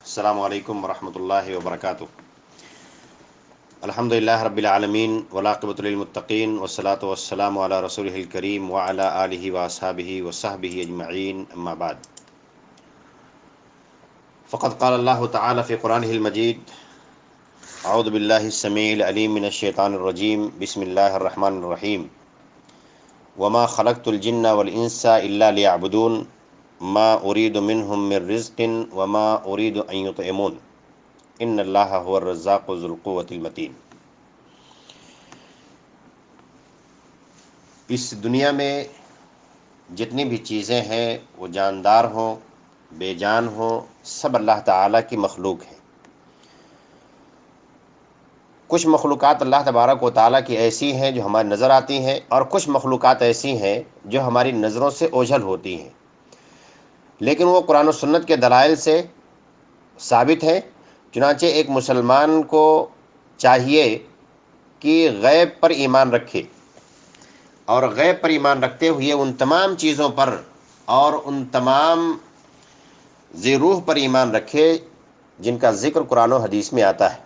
السلام علیکم ورحمۃ اللہ وبرکاتہ۔ الحمدللہ رب العالمین والعاقبۃ للمتقین والصلاۃ والسلام علی رسولہ الکریم وعلی آلہ واصحابہ وصحبہ اجمعین، اما بعد۔ فقد قال اللہ تعالی فی قرآنہ المجید: اعوذ باللہ السمیع العلیم من الشیطان الرجیم، بسم اللہ الرحمن الرحیم۔ وما خلقت الجن والانس الا لیعبدون ما اريد منهم من رزق وما اريد ان يطعمون ان اللہ هو الرزاق ذو القوة المتین۔ اس دنیا میں جتنی بھی چیزیں ہیں وہ جاندار ہوں بے جان ہوں، سب اللہ تعالیٰ کی مخلوق ہے۔ کچھ مخلوقات اللہ تبارک و تعالیٰ کی ایسی ہیں جو ہماری نظر آتی ہیں، اور کچھ مخلوقات ایسی ہیں جو ہماری نظروں سے اوجھل ہوتی ہیں، لیکن وہ قرآن و سنت کے دلائل سے ثابت ہے۔ چنانچہ ایک مسلمان کو چاہیے کہ غیب پر ایمان رکھے، اور غیب پر ایمان رکھتے ہوئے ان تمام چیزوں پر اور ان تمام ذی روح پر ایمان رکھے جن کا ذکر قرآن و حدیث میں آتا ہے۔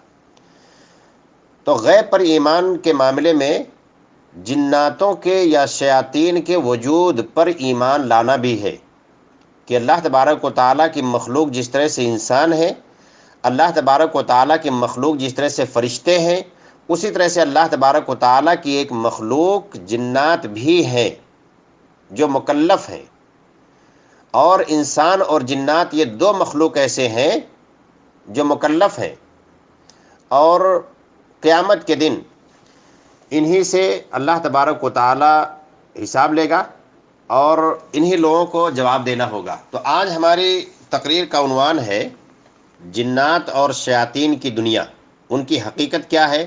تو غیب پر ایمان کے معاملے میں جناتوں کے یا شیاطین کے وجود پر ایمان لانا بھی ہے کہ اللہ تبارک و تعالیٰ کی مخلوق جس طرح سے انسان ہے، اللہ تبارک و تعالیٰ کی مخلوق جس طرح سے فرشتے ہیں، اسی طرح سے اللہ تبارک و تعالیٰ کی ایک مخلوق جنات بھی ہیں جو مکلف ہیں۔ اور انسان اور جنات یہ دو مخلوق ایسے ہیں جو مکلف ہیں، اور قیامت کے دن انہی سے اللہ تبارک و تعالیٰ حساب لے گا اور انہی لوگوں کو جواب دینا ہوگا۔ تو آج ہماری تقریر کا عنوان ہے جنات اور شیاطین کی دنیا، ان کی حقیقت کیا ہے،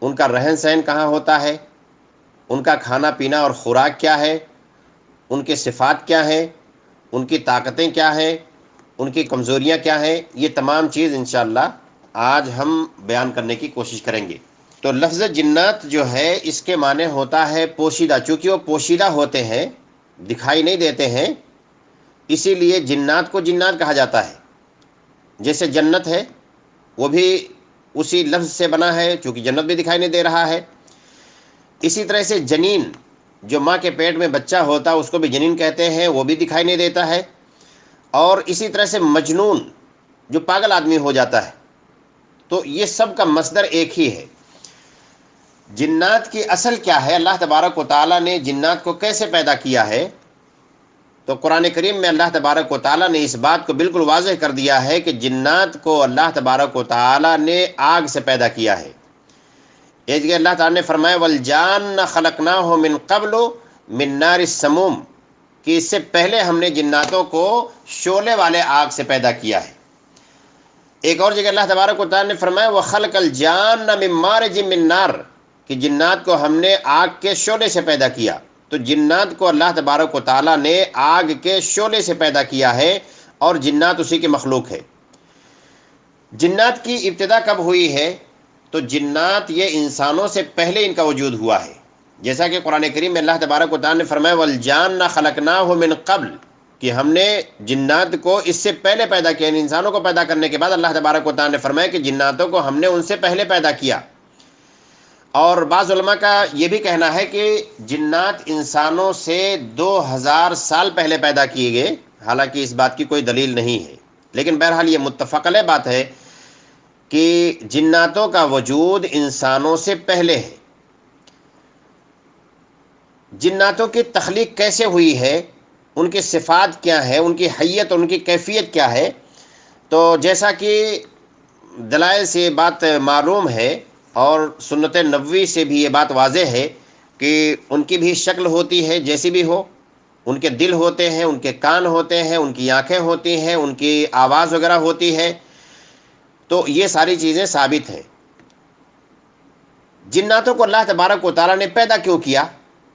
ان کا رہن سہن کہاں ہوتا ہے، ان کا کھانا پینا اور خوراک کیا ہے، ان کے صفات کیا ہیں، ان کی طاقتیں کیا ہیں، ان کی کمزوریاں کیا ہیں، یہ تمام چیز انشاءاللہ آج ہم بیان کرنے کی کوشش کریں گے۔ تو لفظ جنات جو ہے اس کے معنی ہوتا ہے پوشیدہ، چونکہ وہ پوشیدہ ہوتے ہیں، دکھائی نہیں دیتے ہیں، اسی لیے جنات کو جنات کہا جاتا ہے۔ جیسے جنت ہے وہ بھی اسی لفظ سے بنا ہے، چونکہ جنت بھی دکھائی نہیں دے رہا ہے۔ اسی طرح سے جنین جو ماں کے پیٹ میں بچہ ہوتا ہے اس کو بھی جنین کہتے ہیں، وہ بھی دکھائی نہیں دیتا ہے۔ اور اسی طرح سے مجنون جو پاگل آدمی ہو جاتا ہے، تو یہ سب کا مصدر ایک ہی ہے۔ جنات کی اصل کیا ہے، اللہ تبارک و تعالیٰ نے جنات کو کیسے پیدا کیا ہے، تو قرآن کریم میں اللہ تبارک و تعالیٰ نے اس بات کو بالکل واضح کر دیا ہے کہ جنات کو اللہ تبارک و تعالیٰ نے آگ سے پیدا کیا ہے۔ ایک جگہ اللہ تعالیٰ نے فرمایا وَالْجَانَّ خَلَقْنَاهُ مِن قَبْلُ مِن نَارِ السَّمُومِ، کہ اس سے پہلے ہم نے جناتوں کو شعلے والے آگ سے پیدا کیا ہے۔ ایک اور جگہ اللہ تبارک و تعالیٰ نے فرمایا وَخَلَقَ الْجَانَّ مِن مَارِجٍ مِن نَار، کہ جنات کو ہم نے آگ کے شعلے سے پیدا کیا۔ تو جنات کو اللہ تبارک و تعالیٰ نے آگ کے شعلے سے پیدا کیا ہے، اور جنات اسی کی مخلوق ہے۔ جنات کی ابتدا کب ہوئی ہے، تو جنات یہ انسانوں سے پہلے ان کا وجود ہوا ہے، جیسا کہ قرآن کریم میں اللہ تبارک و تعالیٰ نے فرمایا وَالْجَانَّ خَلَقْنَاهُ مِن قَبْلِ، کہ ہم نے جنات کو اس سے پہلے پیدا کیا، یعنی انسانوں کو پیدا کرنے کے بعد اللہ تبارک و تعالیٰ نے فرمایا کہ جناتوں کو ہم نے ان سے پہلے پیدا کیا۔ اور بعض علماء کا یہ بھی کہنا ہے کہ جنات انسانوں سے 2000 سال پہلے پیدا کیے گئے، حالانکہ اس بات کی کوئی دلیل نہیں ہے، لیکن بہرحال یہ متفق علیہ بات ہے کہ جناتوں کا وجود انسانوں سے پہلے ہے۔ جناتوں کی تخلیق کیسے ہوئی ہے، ان کی صفات کیا ہیں، ان کی حیت اور ان کی کیفیت کیا ہے، تو جیسا کہ دلائل سے یہ بات معلوم ہے اور سنت نبوی سے بھی یہ بات واضح ہے کہ ان کی بھی شکل ہوتی ہے جیسی بھی ہو، ان کے دل ہوتے ہیں، ان کے کان ہوتے ہیں، ان کی آنکھیں ہوتی ہیں، ان کی آواز وغیرہ ہوتی ہے، تو یہ ساری چیزیں ثابت ہیں۔ جناتوں کو اللہ تبارک و تعالیٰ نے پیدا کیوں کیا،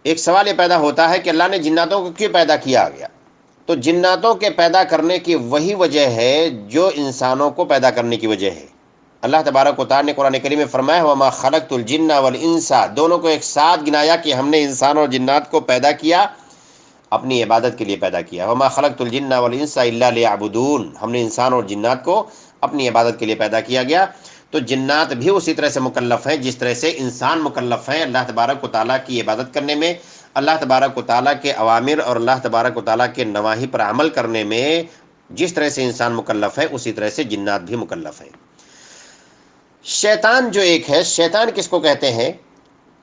ایک سوال یہ پیدا ہوتا ہے کہ اللہ نے جناتوں کو کیوں پیدا کیا گیا؟ تو جناتوں کے پیدا کرنے کی وہی وجہ ہے جو انسانوں کو پیدا کرنے کی وجہ ہے۔ اللہ تبارک و تعالیٰ نے قرآن کریم میں فرمایا وَمَا خَلَقْتُ الْجِنَّ وَالْإِنسَ، دونوں کو ایک ساتھ گنایا کہ ہم نے انسان اور جنات کو پیدا کیا، اپنی عبادت کے لیے پیدا کیا. وما خلقت الجن والانس الا لیعبدون، ہم نے انسان اور جنات کو اپنی عبادت کے لیے پیدا کیا گیا. تو جنات بھی اسی طرح سے مکلف ہیں جس طرح سے انسان مکلف ہیں اللہ تبارک و تعالیٰ کی عبادت کرنے میں، اللہ تبارک و تعالیٰ کے اوامر اور اللہ تبارک و تعالیٰ کے نواہی پر عمل کرنے میں. جس طرح سے انسان مکلف ہے اسی طرح سے جنات بھی مکلف ہیں. شیطان جو ایک ہے، شیطان کس کو کہتے ہیں؟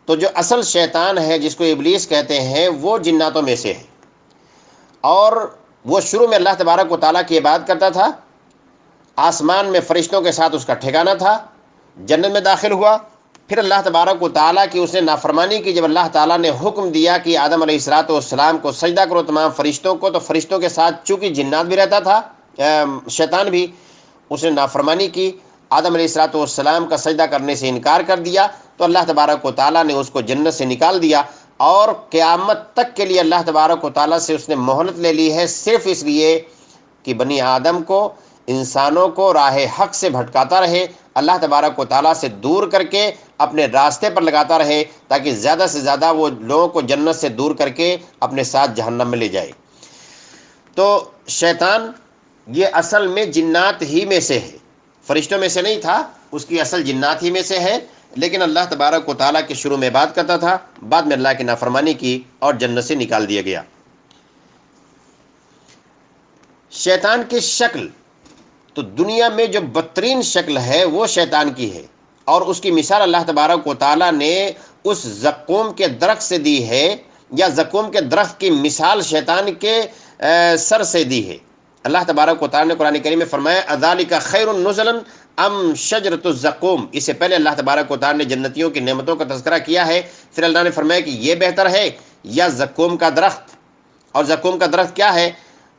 تو جو اصل شیطان ہے جس کو ابلیس کہتے ہیں وہ جناتوں میں سے ہے، اور وہ شروع میں اللہ تبارک و تعالیٰ کی عبادت کرتا تھا. آسمان میں فرشتوں کے ساتھ اس کا ٹھکانہ تھا، جنت میں داخل ہوا. پھر اللہ تبارک و تعالیٰ کی اس نے نافرمانی کی. جب اللہ تعالیٰ نے حکم دیا کہ آدم علیہ السلام کو سجدہ کرو تمام فرشتوں کو، تو فرشتوں کے ساتھ چونکہ جنات بھی رہتا تھا، شیطان بھی، اس نے نافرمانی کی، آدم علیہ السلام کا سجدہ کرنے سے انکار کر دیا. تو اللہ تبارک و تعالیٰ نے اس کو جنت سے نکال دیا، اور قیامت تک کے لیے اللہ تبارک و تعالیٰ سے اس نے مہلت لے لی ہے، صرف اس لیے کہ بنی آدم کو، انسانوں کو راہ حق سے بھٹکاتا رہے، اللہ تبارک و تعالیٰ سے دور کر کے اپنے راستے پر لگاتا رہے، تاکہ زیادہ سے زیادہ وہ لوگوں کو جنت سے دور کر کے اپنے ساتھ جہنم میں لے جائے. تو شیطان یہ اصل میں جنات ہی میں سے ہے، فرشتوں میں سے نہیں تھا، اس کی اصل جنات ہی میں سے ہے. لیکن اللہ تبارک و تعالیٰ کے شروع میں بات کرتا تھا، بعد میں اللہ کی نافرمانی کی اور جنت سے نکال دیا گیا. شیطان کی شکل، تو دنیا میں جو بدترین شکل ہے وہ شیطان کی ہے، اور اس کی مثال اللہ تبارک و تعالیٰ نے اس زقوم کے درخت سے دی ہے، یا زقوم کے درخت کی مثال شیطان کے سر سے دی ہے. اللہ تبارک و تعالیٰ نے قرآن کریم میں فرمایا اذالک خیر نزلا ام شجرۃ الزقوم. اس سے پہلے اللہ تبارک و تعالیٰ نے جنتیوں کی نعمتوں کا تذکرہ کیا ہے، پھر اللہ نے فرمایا کہ یہ بہتر ہے یا زقوم کا درخت. اور زقوم کا درخت کیا ہے؟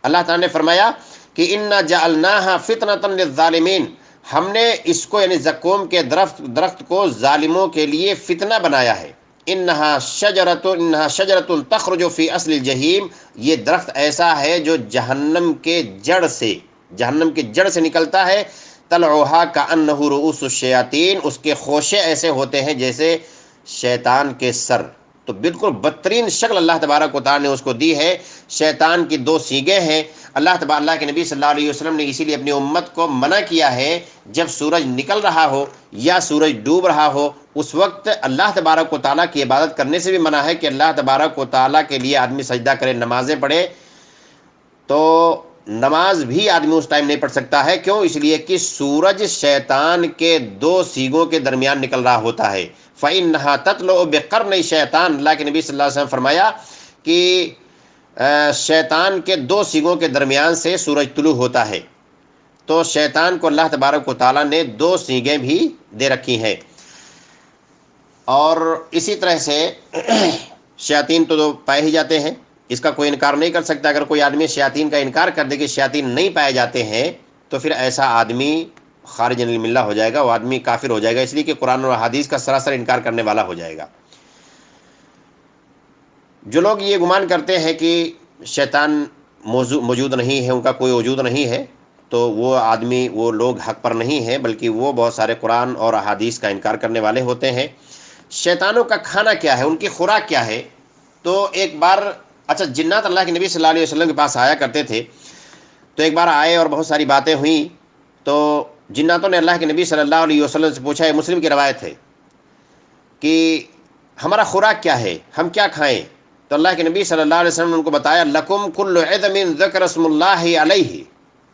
اللہ تعالیٰ نے فرمایا کہ انا جعلناها فتنۃ للظالمین، ہم نے اس کو یعنی زقوم کے درخت کو ظالموں کے لیے فتنہ بنایا ہے. انہا شجرۃ تخرج فی اصل الجحیم، یہ درخت ایسا ہے جو جہنم کے جڑ سے نکلتا ہے. طلعها کأنہ رؤوس الشیاطین، اس کے خوشے ایسے ہوتے ہیں جیسے شیطان کے سر. تو بالکل بدترین شکل اللہ تبارک و تعالیٰ نے اس کو دی ہے. شیطان کی دو سیگیں ہیں. اللہ کے نبی صلی اللہ علیہ وسلم نے اسی لیے اپنی امت کو منع کیا ہے، جب سورج نکل رہا ہو یا سورج ڈوب رہا ہو اس وقت اللہ تبارک و تعالیٰ کی عبادت کرنے سے بھی منع ہے کہ اللہ تبارک و تعالیٰ کے لیے آدمی سجدہ کرے، نمازیں پڑھے. تو نماز بھی آدمی اس ٹائم نہیں پڑھ سکتا ہے. کیوں؟ اس لیے کہ سورج شیطان کے دو سیگوں کے درمیان نکل رہا ہوتا ہے. فَإِنَّهَا تَطْلُعُ بِقَرْنِ شیطان، اللہ کے نبی صلی اللہ علیہ وسلم فرمایا کہ شیطان کے دو سیگوں کے درمیان سے سورج طلوع ہوتا ہے. تو شیطان کو اللہ تبارک و تعالیٰ نے دو سیگیں بھی دے رکھی ہیں. اور اسی طرح سے شیاطین تو پائے ہی جاتے ہیں، اس کا کوئی انکار نہیں کر سکتا. اگر کوئی آدمی شیاطین کا انکار کر دے کہ شیاطین نہیں پائے جاتے ہیں تو پھر ایسا آدمی خارج عن الملہ ہو جائے گا، وہ آدمی کافر ہو جائے گا، اس لیے کہ قرآن اور حدیث کا سراسر انکار کرنے والا ہو جائے گا. جو لوگ یہ گمان کرتے ہیں کہ شیطان موجود نہیں ہے، ان کا کوئی وجود نہیں ہے، تو وہ لوگ حق پر نہیں ہیں، بلکہ وہ بہت سارے قرآن اور احادیث کا انکار کرنے والے ہوتے ہیں. شیطانوں کا کھانا کیا ہے، ان کی خوراک کیا ہے؟ تو ایک بار جنات اللہ کے نبی صلی اللہ علیہ وسلم کے پاس آیا کرتے تھے. تو ایک بار آئے اور بہت ساری باتیں ہوئیں. تو جناتوں نے اللہ کے نبی صلی اللہ علیہ وسلم سے پوچھا، یہ مسلم کی روایت ہے، کہ ہمارا خوراک کیا ہے، ہم کیا کھائیں؟ تو اللہ کے نبی صلی اللہ علیہ وسلم نے ان کو بتایا لکم کل عظم ذکر اسم اللہ علیہ،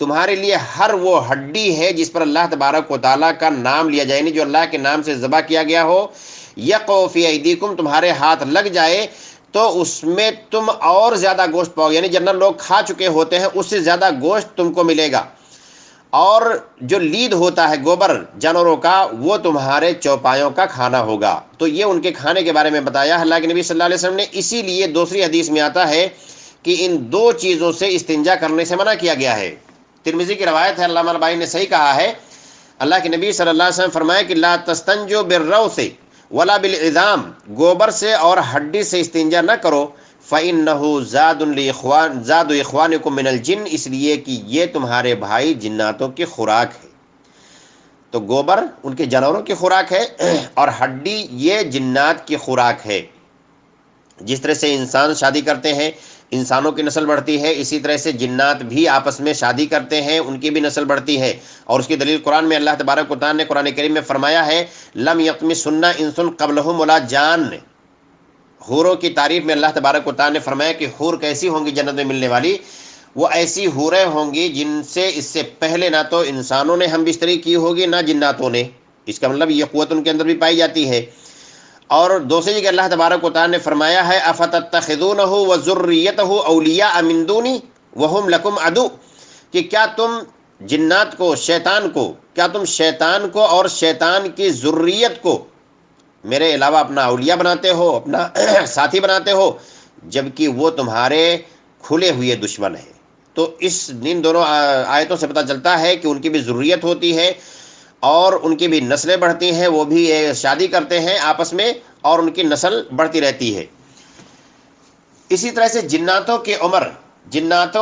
تمہارے لیے ہر وہ ہڈی ہے جس پر اللہ تبارک و تعالیٰ کا نام لیا جائے، جو اللہ کے نام سے ذبح کیا گیا ہو. یقع فی ایدیکم، تمہارے ہاتھ لگ جائے تو اس میں تم اور زیادہ گوشت پاؤ، یعنی جتنا لوگ کھا چکے ہوتے ہیں اس سے زیادہ گوشت تم کو ملے گا. اور جو لید ہوتا ہے گوبر جانوروں کا، وہ تمہارے چوپایوں کا کھانا ہوگا. تو یہ ان کے کھانے کے بارے میں بتایا اللہ کے نبی صلی اللہ علیہ وسلم نے. اسی لیے دوسری حدیث میں آتا ہے کہ ان دو چیزوں سے استنجا کرنے سے منع کیا گیا ہے. ترمذی کی روایت ہے، علامہ البانی نے صحیح کہا ہے. اللہ کے نبی صلی اللہ علیہ وسلم فرمایا کہ لا تستنجوا بالروث ولا بالعظام، گوبر سے اور ہڈی سے استنجا نہ کرو. فَإِنَّهُ زَادُ إِخْوَانِكُم مِّنَ الْجِنِّ، اس لیے کہ یہ تمہارے بھائی جناتوں کی خوراک ہے. تو گوبر ان کے جانوروں کی خوراک ہے اور ہڈی یہ جنات کی خوراک ہے. جس طرح سے انسان شادی کرتے ہیں، انسانوں کی نسل بڑھتی ہے، اسی طرح سے جنات بھی آپس میں شادی کرتے ہیں، ان کی بھی نسل بڑھتی ہے۔ اور اس کی دلیل قرآن میں اللہ تبارک و تعالیٰ نے قرآن کریم میں فرمایا ہے، لم یطمثن انس قبلہم ولا جان۔ حوروں کی تعریف میں اللہ تبارک و تعالیٰ نے فرمایا کہ حور کیسی ہوں گی جنت میں ملنے والی، وہ ایسی حوریں ہوں گی جن سے اس سے پہلے نہ تو انسانوں نے ہم بستری کی ہوگی نہ جناتوں نے۔ اس کا مطلب یہ قوت ان کے اندر بھی پائی جاتی ہے۔ اور دوسری جگہ اللہ تبارک و تعالیٰ نے فرمایا ہے، افتتخذونہ وذریتہ اولیاء من دونی وہم لکم عدو، کہ کیا تم جنات کو، شیطان کو، کیا تم شیطان کو اور شیطان کی ذریت کو میرے علاوہ اپنا اولیاء بناتے ہو، اپنا ساتھی بناتے ہو، جبکہ وہ تمہارے کھلے ہوئے دشمن ہیں۔ تو ان دونوں آیتوں سے پتہ چلتا ہے کہ ان کی بھی ذریت ہوتی ہے اور ان کی بھی نسلیں بڑھتی ہیں، وہ بھی شادی کرتے ہیں آپس میں اور ان کی نسل بڑھتی رہتی ہے۔ اسی طرح سے جناتوں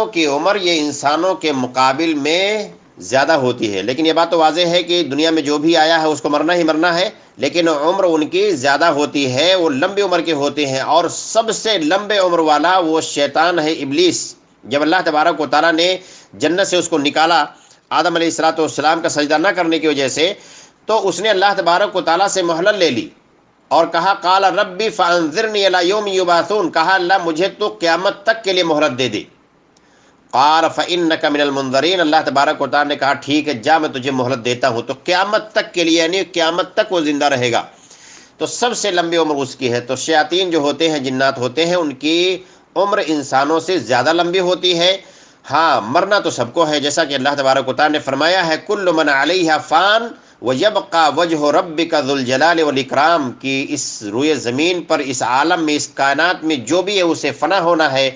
کی عمر یہ انسانوں کے مقابل میں زیادہ ہوتی ہے، لیکن یہ بات تو واضح ہے کہ دنیا میں جو بھی آیا ہے اس کو مرنا ہی مرنا ہے، لیکن عمر ان کی زیادہ ہوتی ہے، وہ لمبی عمر کے ہوتے ہیں، اور سب سے لمبے عمر والا وہ شیطان ہے، ابلیس۔ جب اللہ تبارک و تعالیٰ نے جنت سے اس کو نکالا آدم علیہ السلام کا سجدہ نہ کرنے کی وجہ سے، تو اس نے اللہ تبارک و تعالیٰ سے مہلت لے لی اور کہا قال ربی فانظرنی الی یوم یبعثون، کہا اللہ مجھے تو قیامت تک کے لیے مہلت دے دے۔ قال فانک من المنظرین، اللہ تبارک و تعالیٰ نے کہا ٹھیک ہے جا میں تجھے مہلت دیتا ہوں، تو قیامت تک کے لیے، یعنی قیامت تک وہ زندہ رہے گا۔ تو سب سے لمبی عمر اس کی ہے۔ تو شیاطین جو ہوتے ہیں، جنات ہوتے ہیں، ان کی عمر انسانوں سے زیادہ لمبی ہوتی ہے۔ ہاں مرنا تو سب کو ہے، جیسا کہ اللہ تبارک و تعالیٰ نے فرمایا ہے کل من علیہا فان وَيَبْقَى وَجْهُ رَبِّكَ ذُو الْجَلَالِ وَالْإِكْرَامِ، کہ اس روئے زمین پر، اس عالم میں، اس کائنات میں جو بھی ہے اسے فنا ہونا ہے،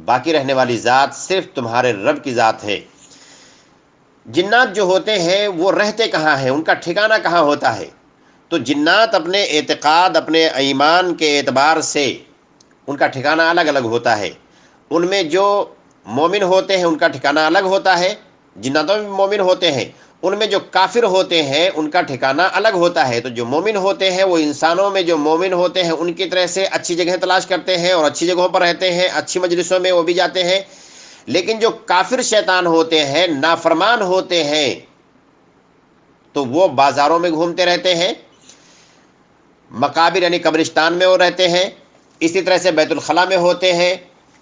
باقی رہنے والی ذات صرف تمہارے رب کی ذات ہے۔ جنات جو ہوتے ہیں وہ رہتے کہاں ہیں، ان کا ٹھکانہ کہاں ہوتا ہے؟ تو جنات اپنے اعتقاد، اپنے ایمان کے اعتبار سے ان کا ٹھکانہ الگ الگ ہوتا ہے۔ ان میں جو مومن ہوتے ہیں ان کا ٹھکانہ الگ ہوتا ہے، جناتوں میں مومن ہوتے ہیں۔ ان میں جو کافر ہوتے ہیں ان کا ٹھکانہ الگ ہوتا ہے۔ تو جو مومن ہوتے ہیں وہ انسانوں میں جو مومن ہوتے ہیں ان کی طرح سے اچھی جگہ تلاش کرتے ہیں اور اچھی جگہوں پر رہتے ہیں، اچھی مجلسوں میں وہ بھی جاتے ہیں۔ لیکن جو کافر شیطان ہوتے ہیں، نافرمان ہوتے ہیں، تو وہ بازاروں میں گھومتے رہتے ہیں، مقابر یعنی قبرستان میں وہ رہتے ہیں، اسی طرح سے بیت الخلاء میں ہوتے ہیں،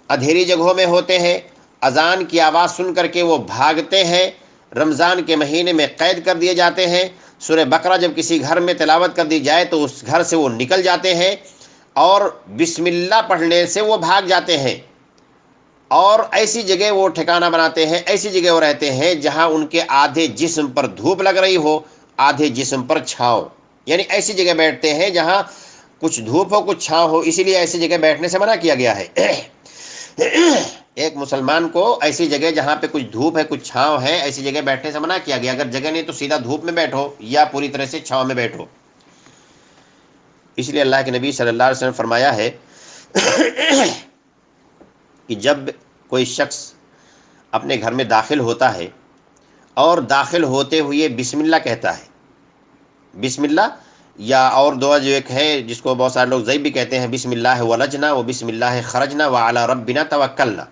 اندھیری جگہوں میں ہوتے ہیں، اذان کی آواز سن کر کے وہ بھاگتے ہیں، رمضان کے مہینے میں قید کر دیے جاتے ہیں، سورہ بقرہ جب کسی گھر میں تلاوت کر دی جائے تو اس گھر سے وہ نکل جاتے ہیں، اور بسم اللہ پڑھنے سے وہ بھاگ جاتے ہیں، اور ایسی جگہ وہ ٹھکانہ بناتے ہیں، ایسی جگہ وہ رہتے ہیں جہاں ان کے آدھے جسم پر دھوپ لگ رہی ہو، آدھے جسم پر چھاؤں، یعنی ایسی جگہ بیٹھتے ہیں جہاں کچھ دھوپ ہو کچھ چھاؤں ہو، اسی لیے ایسی جگہ بیٹھنے سے منع کیا گیا ہے۔ ایک مسلمان کو ایسی جگہ جہاں پہ کچھ دھوپ ہے کچھ چھاؤں ہے ایسی جگہ بیٹھنے سے منع کیا گیا، اگر جگہ نہیں تو سیدھا دھوپ میں بیٹھو یا پوری طرح سے چھاؤں میں بیٹھو۔ اس لیے اللہ کے نبی صلی اللہ علیہ وسلم نے فرمایا ہے کہ جب کوئی شخص اپنے گھر میں داخل ہوتا ہے اور داخل ہوتے ہوئے بسم اللہ کہتا ہے، بسم اللہ، یا اور دعا جو ایک ہے جس کو بہت سارے لوگ ضعیف بھی کہتے ہیں، بسم اللہ ولجنا و بسم اللہ خرجنا وعلی ربنا توکلنا،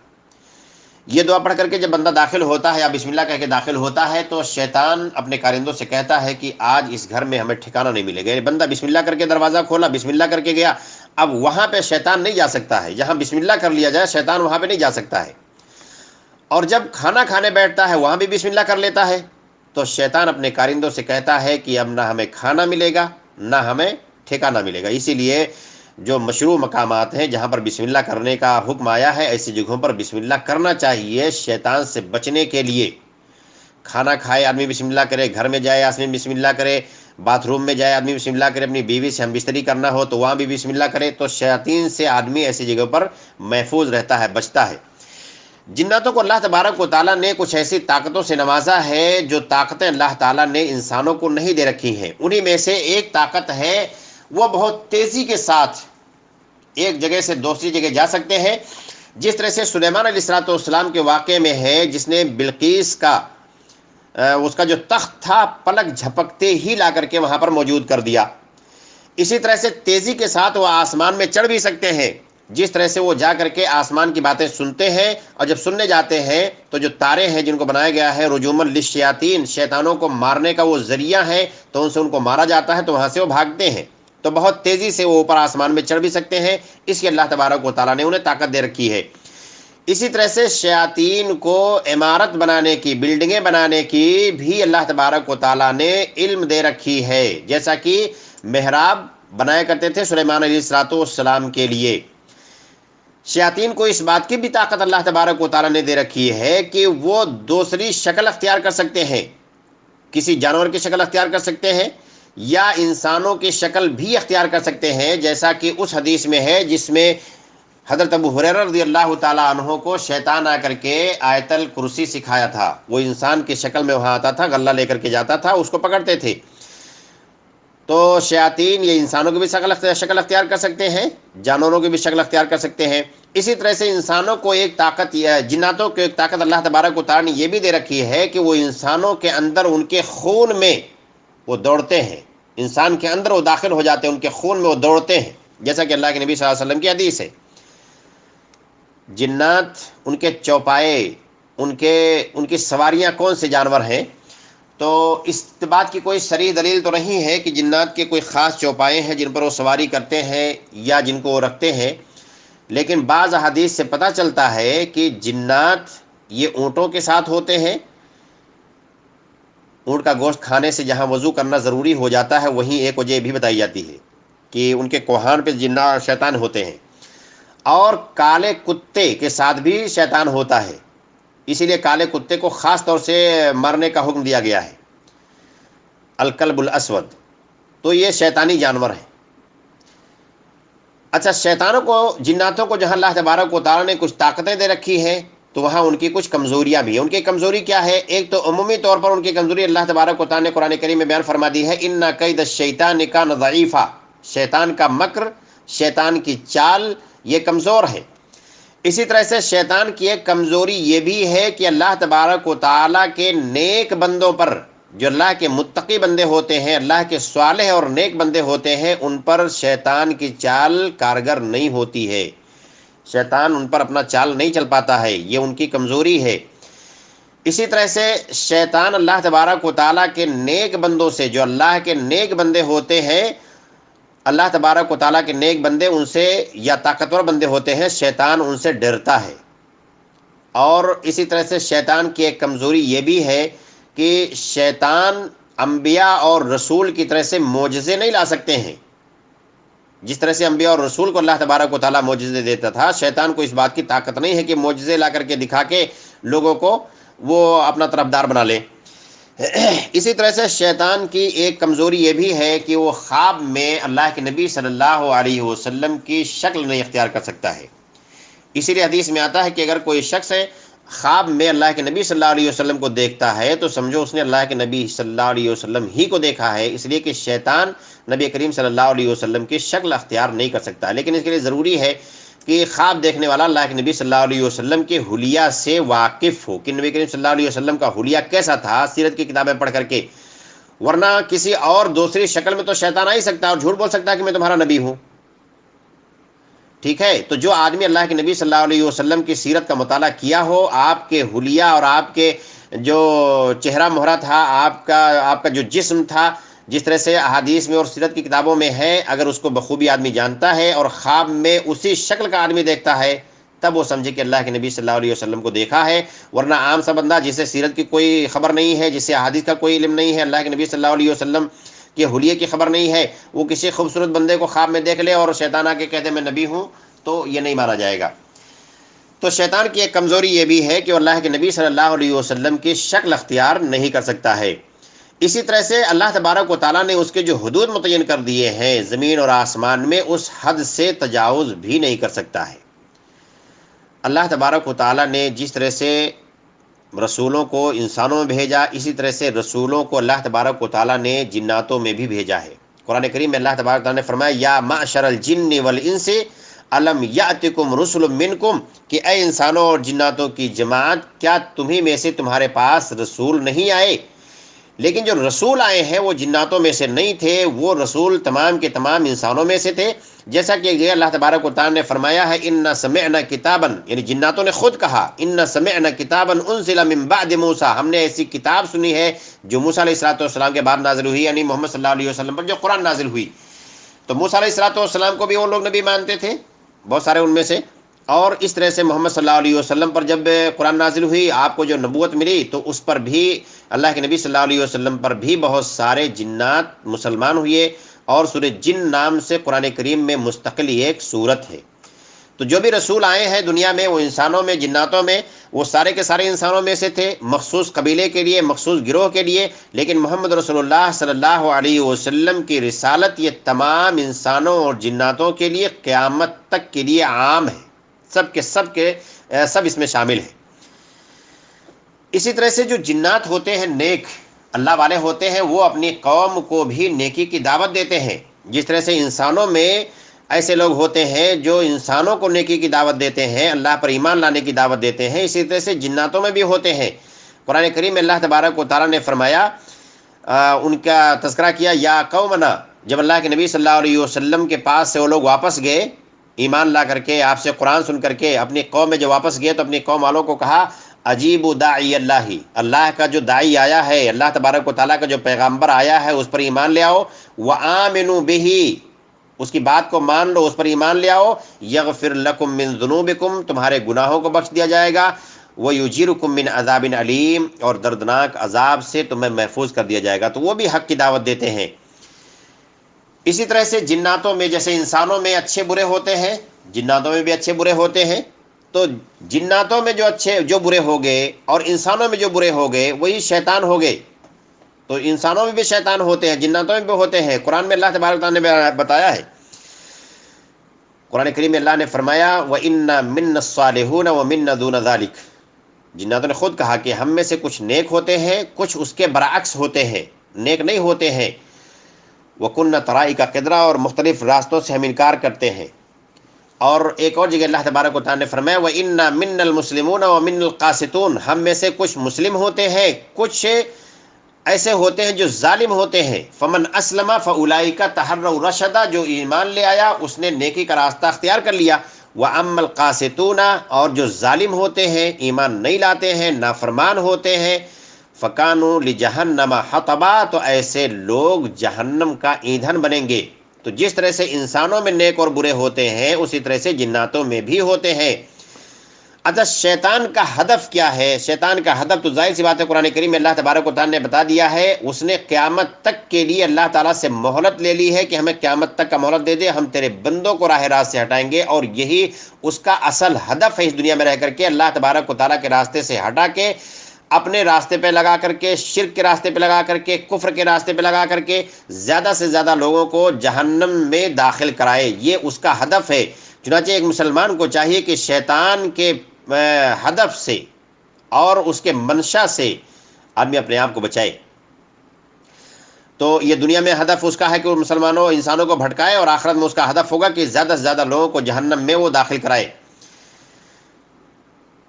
یہ دعا پڑھ کر کے جب بندہ داخل ہوتا ہے یا بسم اللہ کہہ کے داخل ہوتا ہے تو شیطان اپنے کارندوں سے کہتا ہے کہ آج اس گھر میں ہمیں ٹھکانہ نہیں ملے گا۔ بندہ بسم اللہ کر کے دروازہ کھولا، بسم اللہ کر کے گیا، اب وہاں پہ شیطان نہیں جا سکتا ہے، جہاں بسم اللہ کر لیا جائے شیطان وہاں پہ نہیں جا سکتا ہے۔ اور جب کھانا کھانے بیٹھتا ہے وہاں بھی بسم اللہ کر لیتا ہے، تو شیطان اپنے کارندوں سے کہتا ہے کہ اب نہ ہمیں کھانا ملے گا نہ ہمیں ٹھکانہ ملے گا۔ اسی لیے جو مشروع مقامات ہیں جہاں پر بسم اللہ کرنے کا حکم آیا ہے ایسی جگہوں پر بسم اللہ کرنا چاہیے شیطان سے بچنے کے لیے۔ کھانا کھائے آدمی بسم اللہ کرے، گھر میں جائے آدمی بسم اللہ کرے، باتھ روم میں جائے آدمی بسم اللہ کرے، اپنی بیوی سے ہم بستری کرنا ہو تو وہاں بھی بسم اللہ کرے، تو شیاطین سے آدمی ایسی جگہ پر محفوظ رہتا ہے، بچتا ہے۔ جناتوں کو اللہ تبارک و تعالیٰ نے کچھ ایسی طاقتوں سے نوازا ہے جو طاقتیں اللہ تعالیٰ نے انسانوں کو نہیں دے رکھی ہیں۔ انہی میں سے ایک طاقت ہے وہ بہت تیزی کے ساتھ ایک جگہ سے دوسری جگہ جا سکتے ہیں، جس طرح سے سلیمان علیہ السلام کے واقعے میں ہے جس نے بلقیس کا اس کا جو تخت تھا پلک جھپکتے ہی لا کر کے وہاں پر موجود کر دیا۔ اسی طرح سے تیزی کے ساتھ وہ آسمان میں چڑھ بھی سکتے ہیں، جس طرح سے وہ جا کر کے آسمان کی باتیں سنتے ہیں، اور جب سننے جاتے ہیں تو جو تارے ہیں جن کو بنایا گیا ہے رجومن للشیاطین، شیطانوں کو مارنے کا وہ ذریعہ ہے، تو ان سے ان کو مارا جاتا ہے، تو وہاں سے وہ بھاگتے ہیں، تو بہت تیزی سے وہ اوپر آسمان میں چڑھ بھی سکتے ہیں، اس کی اللہ تبارک و تعالیٰ نے انہیں طاقت دے رکھی ہے۔ اسی طرح سے شیاطین کو عمارت بنانے کی، بلڈنگیں بنانے کی بھی اللہ تبارک و تعالیٰ نے علم دے رکھی ہے، جیسا کہ محراب بنایا کرتے تھے سلیمان علیہ السلام کے لیے۔ شیاطین کو اس بات کی بھی طاقت اللہ تبارک و تعالیٰ نے دے رکھی ہے کہ وہ دوسری شکل اختیار کر سکتے ہیں، کسی جانور کی شکل اختیار کر سکتے ہیں یا انسانوں کی شکل بھی اختیار کر سکتے ہیں، جیسا کہ اس حدیث میں ہے جس میں حضرت ابو ہریرہ رضی اللہ تعالیٰ عنہ کو شیطان آ کر کے آیت الکرسی سکھایا تھا۔ وہ انسان کی شکل میں وہاں آتا تھا، غلہ لے کر کے جاتا تھا، اس کو پکڑتے تھے۔ تو شیاطین یہ انسانوں کی بھی شکل اختیار کر سکتے ہیں، جانوروں کی بھی شکل اختیار کر سکتے ہیں۔ اسی طرح سے انسانوں کو ایک طاقت، جناتوں کو ایک طاقت اللہ تبارک و تعالیٰ نے یہ بھی دے رکھی ہے کہ وہ انسانوں کے اندر ان کے خون میں وہ دوڑتے ہیں، انسان کے اندر وہ داخل ہو جاتے ہیں، ان کے خون میں وہ دوڑتے ہیں، جیسا کہ اللہ کے نبی صلی اللہ علیہ وسلم کی حدیث ہے۔ جنات، ان کے چوپائے، ان کی سواریاں کون سے جانور ہیں؟ تو اس بات کی کوئی صریح دلیل تو نہیں ہے کہ جنات کے کوئی خاص چوپائے ہیں جن پر وہ سواری کرتے ہیں یا جن کو وہ رکھتے ہیں، لیکن بعض احادیث سے پتہ چلتا ہے کہ جنات یہ اونٹوں کے ساتھ ہوتے ہیں۔ اونٹ کا گوشت کھانے سے جہاں وضو کرنا ضروری ہو جاتا ہے، وہیں ایک وجہ بھی بتائی جاتی ہے کہ ان کے کوہان پہ جنات شیطان ہوتے ہیں، اور کالے کتے کے ساتھ بھی شیطان ہوتا ہے، اسی لیے کالے کتے کو خاص طور سے مرنے کا حکم دیا گیا ہے، الکلب الاسود۔ تو یہ شیطانی جانور ہیں۔ اچھا، شیطانوں کو، جناتوں کو جہاں اللہ تبارک و تعالیٰ نے کچھ طاقتیں دے رکھی ہیں، تو وہاں ان کی کچھ کمزوریاں بھی ہیں۔ ان کی کمزوری کیا ہے؟ ایک تو عمومی طور پر ان کی کمزوری اللہ تبارک و تعالیٰ نے قرآن کریم میں بیان فرما دی ہے، اِنَّ کَیْدَ الشَّیْطَانِ کَانَ ضَعِیفًا، شیطان کا مکر، شیطان کی چال یہ کمزور ہے۔ اسی طرح سے شیطان کی ایک کمزوری یہ بھی ہے کہ اللہ تبارک و تعالیٰ کے نیک بندوں پر، جو اللہ کے متقی بندے ہوتے ہیں، اللہ کے صالح اور نیک بندے ہوتے ہیں، ان پر شیطان کی چال کارگر نہیں ہوتی ہے، شیطان ان پر اپنا چال نہیں چل پاتا ہے، یہ ان کی کمزوری ہے۔ اسی طرح سے شیطان اللہ تبارک و تعالیٰ کے نیک بندوں سے، جو اللہ کے نیک بندے ہوتے ہیں، اللہ تبارک و تعالیٰ کے نیک بندے ان سے، یا طاقتور بندے ہوتے ہیں، شیطان ان سے ڈرتا ہے۔ اور اسی طرح سے شیطان کی ایک کمزوری یہ بھی ہے کہ شیطان انبیاء اور رسول کی طرح سے معجزے نہیں لا سکتے ہیں۔ جس طرح سے انبیاء اور رسول کو اللہ تبارک و تعالیٰ معجزے دیتا تھا، شیطان کو اس بات کی طاقت نہیں ہے کہ معجزے لا کر کے دکھا کے لوگوں کو وہ اپنا طرفدار بنا لے۔ اسی طرح سے شیطان کی ایک کمزوری یہ بھی ہے کہ وہ خواب میں اللہ کے نبی صلی اللہ علیہ وسلم کی شکل نہیں اختیار کر سکتا ہے۔ اسی لیے حدیث میں آتا ہے کہ اگر کوئی شخص خواب میں اللہ کے نبی صلی اللہ علیہ وسلم کو دیکھتا ہے تو سمجھو اس نے اللہ کے نبی صلی اللہ علیہ وسلم ہی کو دیکھا ہے، اس لیے کہ شیطان نبی کریم صلی اللہ علیہ وسلم کی شکل اختیار نہیں کر سکتا، لیکن اس کے لیے ضروری ہے کہ خواب دیکھنے والا اللہ کے نبی صلی اللہ علیہ وسلم کے حلیہ سے واقف ہو کہ نبی کریم صلی اللہ علیہ وسلم کا حلیہ کیسا تھا سیرت کی کتابیں پڑھ کر کے، ورنہ کسی اور دوسری شکل میں تو شیطان آ ہی سکتا ہے اور جھوٹ بول سکتا ہے کہ میں تمہارا نبی ہوں۔ ٹھیک ہے، تو جو آدمی اللہ کے نبی صلی اللہ علیہ وسلم کی سیرت کا مطالعہ کیا ہو، آپ کے حلیہ اور آپ کے جو چہرہ مہرہ تھا، آپ کا جو جسم تھا، جس طرح سے احادیث میں اور سیرت کی کتابوں میں ہے، اگر اس کو بخوبی آدمی جانتا ہے اور خواب میں اسی شکل کا آدمی دیکھتا ہے، تب وہ سمجھے کہ اللہ کے نبی صلی اللہ علیہ وسلم کو دیکھا ہے۔ ورنہ عام سا بندہ جسے سیرت کی کوئی خبر نہیں ہے، جسے احادیث کا کوئی علم نہیں ہے، اللہ کے نبی صلی اللہ علیہ وسلم کے حلیے کی خبر نہیں ہے، وہ کسی خوبصورت بندے کو خواب میں دیکھ لے اور شیطان آ کے کہتے میں نبی ہوں، تو یہ نہیں مانا جائے گا۔ تو شیطان کی ایک کمزوری یہ بھی ہے کہ وہ اللہ کے نبی صلی اللہ علیہ وسلم کی شکل اختیار نہیں کر سکتا ہے۔ اسی طرح سے اللہ تبارک و تعالیٰ نے اس کے جو حدود متعین کر دیے ہیں زمین اور آسمان میں، اس حد سے تجاوز بھی نہیں کر سکتا ہے۔ اللہ تبارک و تعالیٰ نے جس طرح سے رسولوں کو انسانوں میں بھیجا، اسی طرح سے رسولوں کو اللہ تبارک و تعالیٰ نے جناتوں میں بھی بھیجا ہے۔ قرآن کریم میں اللہ تبارک و تعالیٰ نے فرمایا یا معشر الجن والانس الم یاتکم رسل منکم، کہ اے انسانوں اور جناتوں کی جماعت، کیا تمہیں میں سے تمہارے پاس رسول نہیں آئے؟ لیکن جو رسول آئے ہیں وہ جناتوں میں سے نہیں تھے، وہ رسول تمام کے تمام انسانوں میں سے تھے، جیسا کہ یہ اللہ تبارک و تعالیٰ نے فرمایا ہے اِنَّا سَمِعْنَا کِتَابًا، یعنی جناتوں نے خود کہا اِنَّا سَمِعْنَا کِتَابًا أُنزِلَ مِن بَعْدِ مُوسَىٰ، ہم نے ایسی کتاب سنی ہے جو موسیٰ علیہ السلام کے بعد نازل ہوئی، یعنی محمد صلی اللہ علیہ وسلم پر جو قرآن نازل ہوئی۔ تو موسیٰ علیہ السلام کو بھی وہ لوگ نبی مانتے تھے، بہت سارے ان میں سے، اور اس طرح سے محمد صلی اللہ علیہ وسلم پر جب قرآن نازل ہوئی، آپ کو جو نبوت ملی، تو اس پر بھی اللہ کے نبی صلی اللہ علیہ وسلم پر بھی بہت سارے جنات مسلمان ہوئے، اور سورہ جن نام سے قرآن کریم میں مستقل ایک سورت ہے۔ تو جو بھی رسول آئے ہیں دنیا میں، وہ انسانوں میں، جناتوں میں، وہ سارے کے سارے انسانوں میں سے تھے، مخصوص قبیلے کے لیے، مخصوص گروہ کے لیے، لیکن محمد رسول اللہ صلی اللہ علیہ وسلم کی رسالت یہ تمام انسانوں اور جناتوں کے لیے قیامت تک کے لیے عام ہے، سب اس میں شامل ہیں۔ اسی طرح سے جو جنات ہوتے ہیں نیک اللہ والے ہوتے ہیں، وہ اپنی قوم کو بھی نیکی کی دعوت دیتے ہیں، جس طرح سے انسانوں میں ایسے لوگ ہوتے ہیں جو انسانوں کو نیکی کی دعوت دیتے ہیں، اللہ پر ایمان لانے کی دعوت دیتے ہیں، اسی طرح سے جناتوں میں بھی ہوتے ہیں۔ قرآن کریم میں اللہ تبارک و تعالیٰ نے فرمایا، ان کا تذکرہ کیا، یا قومنا، جب اللہ کے نبی صلی اللہ علیہ وسلم کے پاس سے وہ لوگ واپس گئے ایمان لا کر کے، آپ سے قرآن سن کر کے، اپنی قوم میں جو واپس گئے تو اپنی قوم والوں کو کہا عجیب داعی اللہ، اللہ کا جو داعی آیا ہے، اللہ تبارک و تعالیٰ کا جو پیغمبر آیا ہے اس پر ایمان لے آؤ، وآمنوا بہ، اس کی بات کو مان لو، اس پر ایمان لے آؤ، یغفر لکم من ذنوبکم، تمہارے گناہوں کو بخش دیا جائے گا، ویجیرکم من عذاب علیم، اور دردناک عذاب سے تمہیں محفوظ کر دیا جائے گا۔ تو وہ بھی حق کی دعوت دیتے ہیں۔ اسی طرح سے جناتوں میں جیسے انسانوں میں اچھے برے ہوتے ہیں، جناتوں میں بھی اچھے برے ہوتے ہیں، تو جناتوں میں جو برے ہو گئے اور انسانوں میں جو برے ہو گئے وہی شیطان ہو گئے۔ تو انسانوں میں بھی شیطان ہوتے ہیں، جناتوں میں بھی ہوتے ہیں، قرآن میں اللہ تبارک تعالیٰ نے بتایا ہے۔ قرآن کریم میں اللہ نے فرمایا وَإِنَّا مِنَّا الصَّالِحُونَ وَمِنَّا دُونَ ذَلِكَ، جناتوں نے خود کہا کہ ہم میں سے کچھ نیک ہوتے ہیں، کچھ اس کے برعکس ہوتے ہیں، نیک نہیں ہوتے ہیں، وَكُنَّا طَرَائِقَ قِدْرًا، اور مختلف راستوں سے ہم انکار کرتے ہیں۔ اور ایک اور جگہ اللہ تبارک و تعالیٰ نے فرمایا وَإِنَّا مِنَّا الْمُسْلِمُونَ وَمِنَّا الْقَاسِطُونَ، ہم میں سے کچھ مسلم ہوتے ہیں، کچھ ایسے ہوتے ہیں جو ظالم ہوتے ہیں۔ فَمَنْ أَسْلَمَ فَأُولَئِكَ تَحَرَّوْا رَشَدًا، جو ایمان لے آیا اس نے نیکی کا راستہ اختیار کر لیا۔ وَأَمَّا الْقَاسِطُونَ، اور جو ظالم ہوتے ہیں، ایمان نہیں لاتے ہیں، نافرمان ہوتے ہیں، فَكَانُوا لِجَهَنَّمَ حَطَبًا، تو ایسے لوگ جہنم کا ایندھن بنیں گے۔ تو جس طرح سے انسانوں میں نیک اور برے ہوتے ہیں، اسی طرح سے جناتوں میں بھی ہوتے ہیں۔ اچھا، شیطان کا ہدف کیا ہے؟ شیطان کا ہدف تو ظاہر سی بات ہے، قرآن کریم میں اللہ تبارک و تعالیٰ نے بتا دیا ہے، اس نے قیامت تک کے لیے اللہ تعالیٰ سے مہلت لے لی ہے کہ ہمیں قیامت تک کا مہلت دے دے، ہم تیرے بندوں کو راہ راست سے ہٹائیں گے، اور یہی اس کا اصل ہدف ہے اس دنیا میں رہ کر کے، اللہ تبارک و تعالیٰ کے راستے سے ہٹا کے اپنے راستے پہ لگا کر کے، شرک کے راستے پہ لگا کر کے، کفر کے راستے پہ لگا کر کے زیادہ سے زیادہ لوگوں کو جہنم میں داخل کرائے، یہ اس کا ہدف ہے۔ چنانچہ ایک مسلمان کو چاہیے کہ شیطان کے ہدف سے اور اس کے منشا سے آدمی اپنے آپ کو بچائے۔ تو یہ دنیا میں ہدف اس کا ہے کہ وہ مسلمانوں انسانوں کو بھٹکائے، اور آخرت میں اس کا ہدف ہوگا کہ زیادہ سے زیادہ لوگوں کو جہنم میں وہ داخل کرائے۔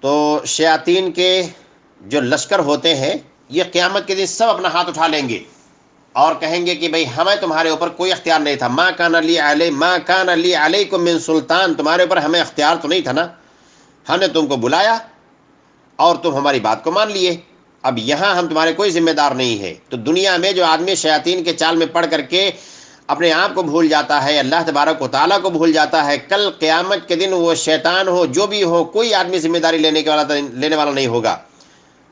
تو شیاطین کے جو لشکر ہوتے ہیں، یہ قیامت کے دن سب اپنا ہاتھ اٹھا لیں گے اور کہیں گے کہ بھئی ہمیں تمہارے اوپر کوئی اختیار نہیں تھا، ما کان لی علیکم من سلطان، تمہارے اوپر ہمیں اختیار تو نہیں تھا نا، ہم نے تم کو بلایا اور تم ہماری بات کو مان لیے، اب یہاں ہم تمہارے کوئی ذمہ دار نہیں ہے۔ تو دنیا میں جو آدمی شیاطین کے چال میں پڑ کر کے اپنے آپ کو بھول جاتا ہے، اللہ تبارک و تعالیٰ کو بھول جاتا ہے، کل قیامت کے دن وہ شیطان ہو جو بھی ہو، کوئی آدمی ذمہ داری لینے والا نہیں ہوگا۔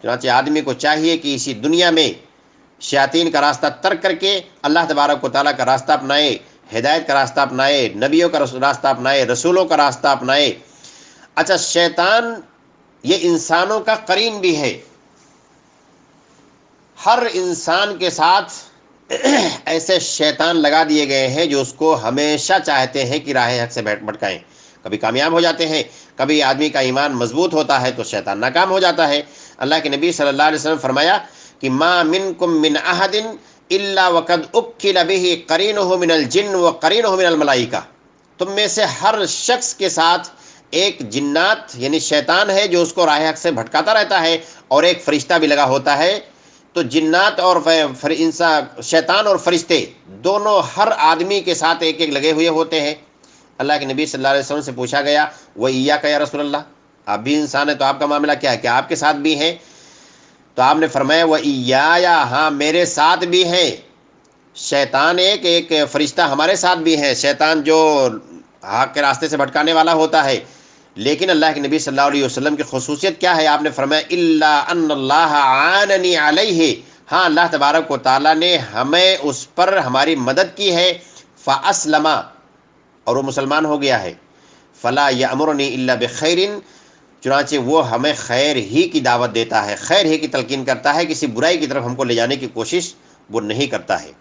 چنانچہ آدمی کو چاہیے کہ اسی دنیا میں شیاطین کا راستہ ترک کر کے اللہ تبارک و تعالیٰ کا راستہ اپنائے، ہدایت کا راستہ اپنائے، نبیوں کا راستہ اپنائے، رسولوں کا راستہ اپنائے۔ اچھا، شیطان یہ انسانوں کا قرین بھی ہے، ہر انسان کے ساتھ ایسے شیطان لگا دیے گئے ہیں جو اس کو ہمیشہ چاہتے ہیں کہ راہ حق سے بھٹکائیں۔ کبھی کامیاب ہو جاتے ہیں، کبھی آدمی کا ایمان مضبوط ہوتا ہے تو شیطان ناکام ہو جاتا ہے۔ اللہ کے نبی صلی اللہ علیہ وسلم فرمایا کہ ما منکم من احد الا وقد اکل به قرینہ من الجن وقرینہ من الملائکہ، تم میں سے ہر شخص کے ساتھ ایک جنات یعنی شیطان ہے جو اس کو راہ حق سے بھٹکاتا رہتا ہے، اور ایک فرشتہ بھی لگا ہوتا ہے۔ تو جنات اور شیطان اور فرشتے دونوں ہر آدمی کے ساتھ ایک ایک لگے ہوئے ہوتے ہیں۔ اللہ کے نبی صلی اللہ علیہ وسلم سے پوچھا گیا وَإِيَّاكَ يَا رسول اللہ، آپ بھی انسان ہیں تو آپ کا معاملہ کیا ہے، کیا آپ کے ساتھ بھی ہیں؟ تو آپ نے فرمایا وَإِيَّايَ، ہاں میرے ساتھ بھی ہیں۔ شیطان ایک فرشتہ ہمارے ساتھ بھی ہے، شیطان جو حق کے راستے سے بھٹکانے والا ہوتا ہے، لیکن اللہ کے نبی صلی اللہ علیہ وسلم کی خصوصیت کیا ہے؟ آپ نے فرمایا الا ان اللہ عاننی علیہ، ہاں اللہ تبارک و تعالیٰ نے ہمیں اس پر ہماری مدد کی ہے، فاسلم، اور وہ مسلمان ہو گیا ہے، فلا یامرنی الا بخیر، چنانچہ وہ ہمیں خیر ہی کی دعوت دیتا ہے، خیر ہی کی تلقین کرتا ہے، کسی برائی کی طرف ہم کو لے جانے کی کوشش وہ نہیں کرتا ہے۔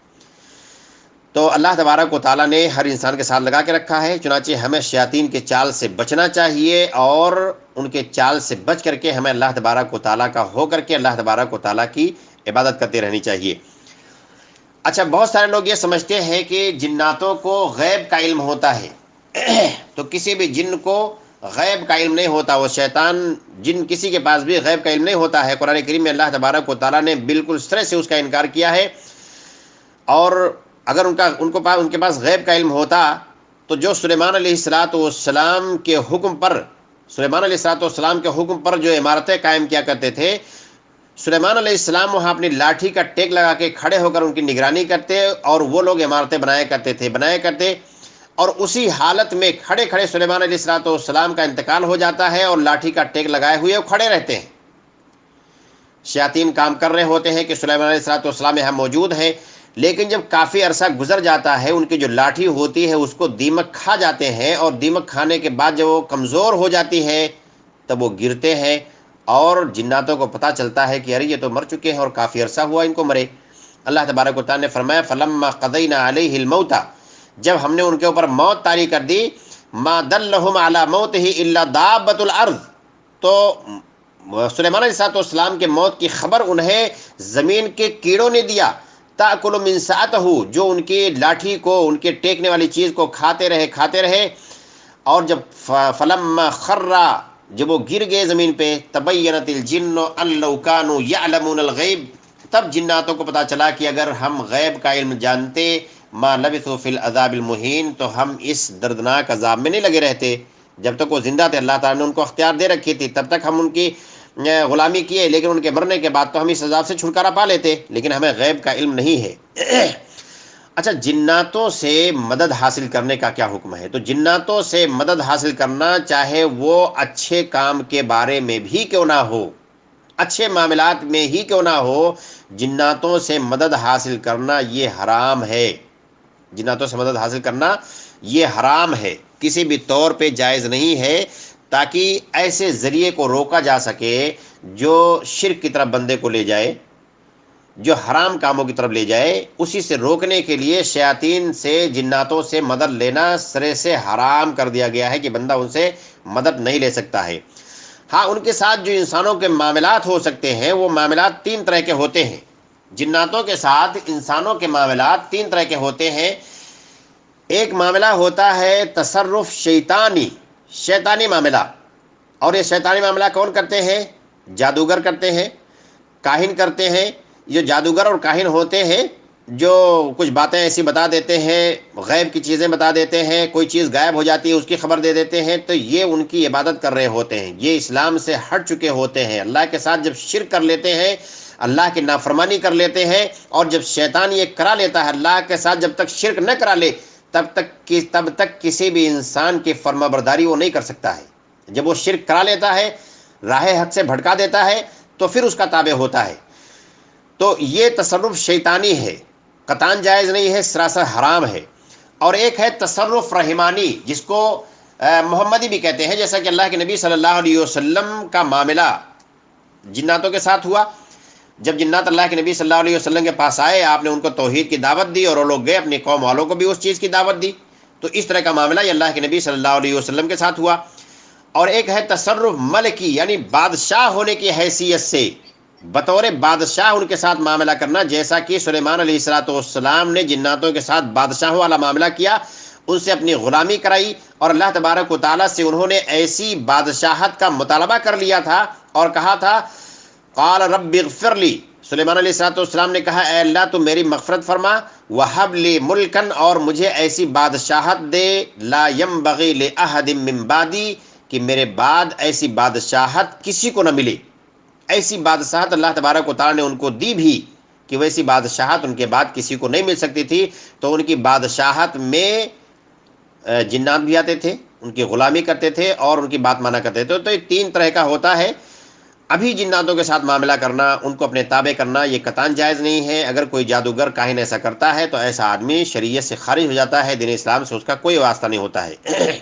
تو اللہ تبارک و تعالیٰ نے ہر انسان کے ساتھ لگا کے رکھا ہے، چنانچہ ہمیں شیاطین کے چال سے بچنا چاہیے، اور ان کے چال سے بچ کر کے ہمیں اللہ تبارک و تعالیٰ کا ہو کر کے اللہ تبارک و تعالیٰ کی عبادت کرتے رہنی چاہیے۔ اچھا، بہت سارے لوگ یہ سمجھتے ہیں کہ جناتوں کو غیب کا علم ہوتا ہے، تو کسی بھی جن کو غیب کا علم نہیں ہوتا، وہ شیطان جن کسی کے پاس بھی غیب کا علم نہیں ہوتا ہے۔ قرآن کریم میں اللہ تبارک و تعالیٰ نے بالکل سرے سے اس کا انکار کیا ہے، اور اگر ان کے پاس غیب کا علم ہوتا تو جو سلیمان علیہ السلام کے حکم پر جو عمارتیں قائم کیا کرتے تھے، سلیمان علیہ السلام وہاں اپنی لاٹھی کا ٹیک لگا کے کھڑے ہو کر ان کی نگرانی کرتے، اور وہ لوگ عمارتیں بنایا کرتے، اور اسی حالت میں کھڑے کھڑے سلیمان علیہ السلام کا انتقال ہو جاتا ہے، اور لاٹھی کا ٹیک لگائے ہوئے وہ کھڑے رہتے ہیں۔ شیاطین کام کر رہے ہوتے ہیں کہ سلیمان علیہ السلام یہاں موجود ہیں، لیکن جب کافی عرصہ گزر جاتا ہے، ان کی جو لاٹھی ہوتی ہے اس کو دیمک کھا جاتے ہیں، اور دیمک کھانے کے بعد جب وہ کمزور ہو جاتی ہے تب وہ گرتے ہیں، اور جناتوں کو پتہ چلتا ہے کہ ارے یہ تو مر چکے ہیں اور کافی عرصہ ہوا ان کو مرے۔ اللہ تبارک و تعالیٰ نے فرمایا فَلَمَّا قَضَيْنَا عَلَيْهِ الْمَوْتَ، جب ہم نے ان کے اوپر موت طاری کر دی، مَا دَلَّهُمْ عَلَى مَوْتِهِ إِلَّا دَابَّةُ الْأَرْضِ، تو سلیمان علیہ السلام کے موت کی خبر انہیں زمین کے کیڑوں نے دیا، تَأْكُلُ مِنْ سَأَتَهُ، جو ان کی لاٹھی کو، ان کے ٹیکنے والی چیز کو کھاتے رہے، اور جب فَلَمَّا خَرَّ، جب وہ گر گئے زمین پہ، تَبَيَّنَتِ الْجِنُّ أَن لَّوْ كَانُوا يَعْلَمُونَ الْغَيْبَ، تب جناتوں کو پتہ چلا کہ اگر ہم غیب کا علم جانتے، مَا لَبِثُوا فِي الْعَذَابِ الْمُهِينِ، تو ہم اس دردناک عذاب میں نہیں لگے رہتے۔ جب تک وہ زندہ تھے اللہ تعالیٰ نے ان کو اختیار دے رکھی تھی، تب تک ہم ان کی غلامی کیے، لیکن ان کے مرنے کے بعد تو ہم اس عذاب سے چھٹکارا پا لیتے، لیکن ہمیں غیب کا علم نہیں ہے۔ اچھا، جناتوں سے مدد حاصل کرنے کا کیا حکم ہے؟ تو جناتوں سے مدد حاصل کرنا، چاہے وہ اچھے کام کے بارے میں بھی کیوں نہ ہو، اچھے معاملات میں ہی کیوں نہ ہو، جناتوں سے مدد حاصل کرنا یہ حرام ہے۔ جناتوں سے مدد حاصل کرنا یہ حرام ہے، کسی بھی طور پہ جائز نہیں ہے، تاکہ ایسے ذریعے کو روکا جا سکے جو شرک کی طرف بندے کو لے جائے، جو حرام کاموں کی طرف لے جائے۔ اسی سے روکنے کے لیے شیاطین سے، جناتوں سے مدد لینا سرے سے حرام کر دیا گیا ہے کہ بندہ ان سے مدد نہیں لے سکتا ہے۔ ہاں، ان کے ساتھ جو انسانوں کے معاملات ہو سکتے ہیں، وہ معاملات تین طرح کے ہوتے ہیں۔ جناتوں کے ساتھ انسانوں کے معاملات تین طرح کے ہوتے ہیں۔ ایک معاملہ ہوتا ہے تصرف شیطانی معاملہ، اور یہ شیطانی معاملہ کون کرتے ہیں؟ جادوگر کرتے ہیں، کاہن کرتے ہیں۔ جو جادوگر اور کاہن ہوتے ہیں، جو کچھ باتیں ایسی بتا دیتے ہیں، غیب کی چیزیں بتا دیتے ہیں، کوئی چیز غائب ہو جاتی ہے اس کی خبر دے دیتے ہیں، تو یہ ان کی عبادت کر رہے ہوتے ہیں، یہ اسلام سے ہٹ چکے ہوتے ہیں۔ اللہ کے ساتھ جب شرک کر لیتے ہیں، اللہ کی نافرمانی کر لیتے ہیں، اور جب شیطان یہ کرا لیتا ہے، اللہ کے ساتھ جب تک شرک نہ کرا لے تب تک کسی بھی انسان کی فرما برداری وہ نہیں کر سکتا ہے۔ جب وہ شرک کرا لیتا ہے، راہ حق سے بھٹکا دیتا ہے، تو پھر اس کا تابع ہوتا ہے۔ تو یہ تصرف شیطانی ہے، قطعاً جائز نہیں ہے، سراسر حرام ہے۔ اور ایک ہے تصرف رحمانی، جس کو محمدی بھی کہتے ہیں، جیسا کہ اللہ کے نبی صلی اللہ علیہ وسلم کا معاملہ جناتوں کے ساتھ ہوا۔ جب جنات اللہ کے نبی صلی اللہ علیہ وسلم کے پاس آئے، آپ نے ان کو توحید کی دعوت دی، اور وہ لوگ گئے اپنی قوم والوں کو بھی اس چیز کی دعوت دی۔ تو اس طرح کا معاملہ یہ اللہ کے نبی صلی اللہ علیہ وسلم کے ساتھ ہوا۔ اور ایک ہے تصرف ملکی، یعنی بادشاہ ہونے کی حیثیت سے بطور بادشاہ ان کے ساتھ معاملہ کرنا، جیسا کہ سلیمان علیہ السلام نے جناتوں کے ساتھ بادشاہوں والا معاملہ کیا، ان سے اپنی غلامی کرائی، اور اللہ تبارک و تعالیٰ سے انہوں نے ایسی بادشاہت کا مطالبہ کر لیا تھا، اور کہا تھا قال رب اغفر لی، سلیمان علیہ السلام نے کہا اے اللہ تو میری مغفرت فرما، وہب لی ملکن، اور مجھے ایسی بادشاہت دے، لا ینبغی لأحد من بعدی، کہ میرے بعد ایسی بادشاہت کسی کو نہ ملے۔ ایسی بادشاہت اللہ تبارک و تعالیٰ نے ان کو دی بھی کہ ویسی بادشاہت ان کے بعد کسی کو نہیں مل سکتی تھی۔ تو ان کی بادشاہت میں جنات بھی آتے تھے، ان کی غلامی کرتے تھے اور ان کی بات مانا کرتے تھے۔ تو یہ تین طرح کا ہوتا ہے۔ ابھی جناتوں کے ساتھ معاملہ کرنا، ان کو اپنے تابع کرنا، یہ قطعاً جائز نہیں ہے۔ اگر کوئی جادوگر کاہن ایسا کرتا ہے تو ایسا آدمی شریعت سے خارج ہو جاتا ہے، دین اسلام سے اس کا کوئی واسطہ نہیں ہوتا ہے۔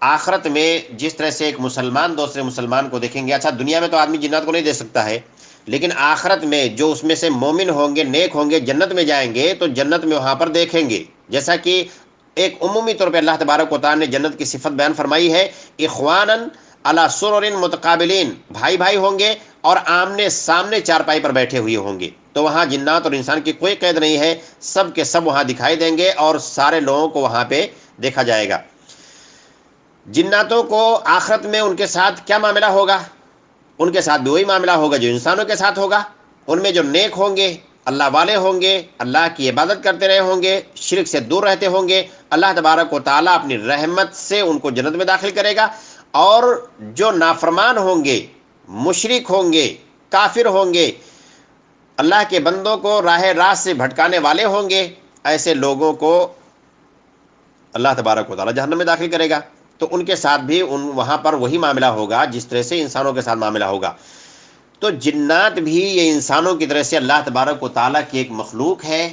آخرت میں جس طرح سے ایک مسلمان دوسرے مسلمان کو دیکھیں گے، اچھا دنیا میں تو آدمی جنات کو نہیں دیکھ سکتا ہے، لیکن آخرت میں جو اس میں سے مومن ہوں گے، نیک ہوں گے، جنت میں جائیں گے تو جنت میں وہاں پر دیکھیں گے۔ جیسا کہ ایک عمومی طور پہ اللہ تبارک و تعالیٰ نے جنت کی صفت بیان فرمائی ہے، اخواناً علی سرر متقابلین، بھائی بھائی ہوں گے اور آمنے سامنے چارپائی پر بیٹھے ہوئے ہوں گے۔ تو وہاں جنات اور انسان کی کوئی قید نہیں ہے، سب کے سب وہاں دکھائی دیں گے اور سارے لوگوں کو وہاں پہ دیکھا جائے گا۔ جناتوں کو آخرت میں ان کے ساتھ کیا معاملہ ہوگا؟ ان کے ساتھ بھی وہی معاملہ ہوگا جو انسانوں کے ساتھ ہوگا۔ ان میں جو نیک ہوں گے، اللہ والے ہوں گے، اللہ کی عبادت کرتے رہے ہوں گے، شرک سے دور رہتے ہوں گے، اللہ تبارک و تعالیٰ اپنی رحمت سے ان کو جنت میں داخل کرے گا۔ اور جو نافرمان ہوں گے، مشرک ہوں گے، کافر ہوں گے، اللہ کے بندوں کو راہ راست سے بھٹکانے والے ہوں گے، ایسے لوگوں کو اللہ تبارک و تعالیٰ جہنم میں داخل کرے گا۔ تو ان کے ساتھ بھی وہاں پر وہی معاملہ ہوگا جس طرح سے انسانوں کے ساتھ معاملہ ہوگا۔ تو جنات بھی یہ انسانوں کی طرح سے اللہ تبارک و تعالیٰ کی ایک مخلوق ہے،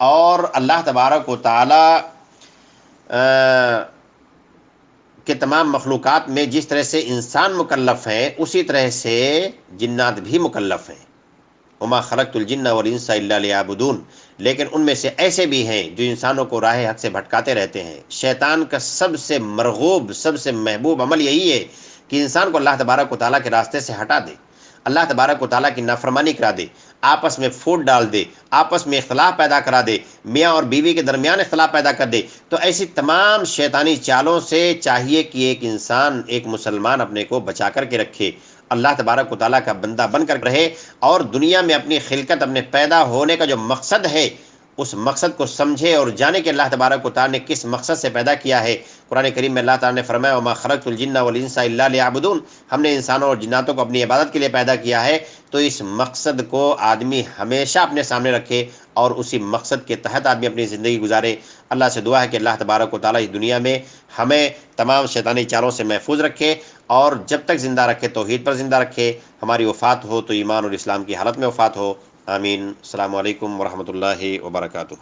اور اللہ تبارک و تعالیٰ کہ تمام مخلوقات میں جس طرح سے انسان مکلف ہیں اسی طرح سے جنات بھی مکلف ہیں۔ وما خلقت الجن والانس الا لیعبدون، لیکن ان میں سے ایسے بھی ہیں جو انسانوں کو راہ حق سے بھٹکاتے رہتے ہیں۔ شیطان کا سب سے مرغوب، سب سے محبوب عمل یہی ہے کہ انسان کو اللہ تبارک و تعالیٰ کے راستے سے ہٹا دے، اللہ تبارک و تعالیٰ کی نافرمانی کرا دے، آپس میں پھوٹ ڈال دے، آپس میں اختلاف پیدا کرا دے، میاں اور بیوی کے درمیان اختلاف پیدا کر دے۔ تو ایسی تمام شیطانی چالوں سے چاہیے کہ ایک انسان، ایک مسلمان اپنے کو بچا کر کے رکھے، اللہ تبارک و تعالیٰ کا بندہ بن کر رہے، اور دنیا میں اپنی خلقت، اپنے پیدا ہونے کا جو مقصد ہے اس مقصد کو سمجھے اور جانے کہ اللہ تبارک و تعالیٰ نے کس مقصد سے پیدا کیا ہے۔ قرآن کریم میں اللہ تعالیٰ نے فرمایا وما خلقت الجن والانس الا لیعبدون، ہم نے انسانوں اور جناتوں کو اپنی عبادت کے لیے پیدا کیا ہے۔ تو اس مقصد کو آدمی ہمیشہ اپنے سامنے رکھے اور اسی مقصد کے تحت آدمی اپنی زندگی گزارے۔ اللہ سے دعا ہے کہ اللہ تبارک و تعالیٰ اس دنیا میں ہمیں تمام شیطانی چالوں سے محفوظ رکھے، اور جب تک زندہ رکھے توحید پر زندہ رکھے، ہماری وفات ہو تو ایمان اور اسلام کی حالت میں وفات ہو۔ آمین۔ السلام علیکم ورحمۃ اللہ وبرکاتہ۔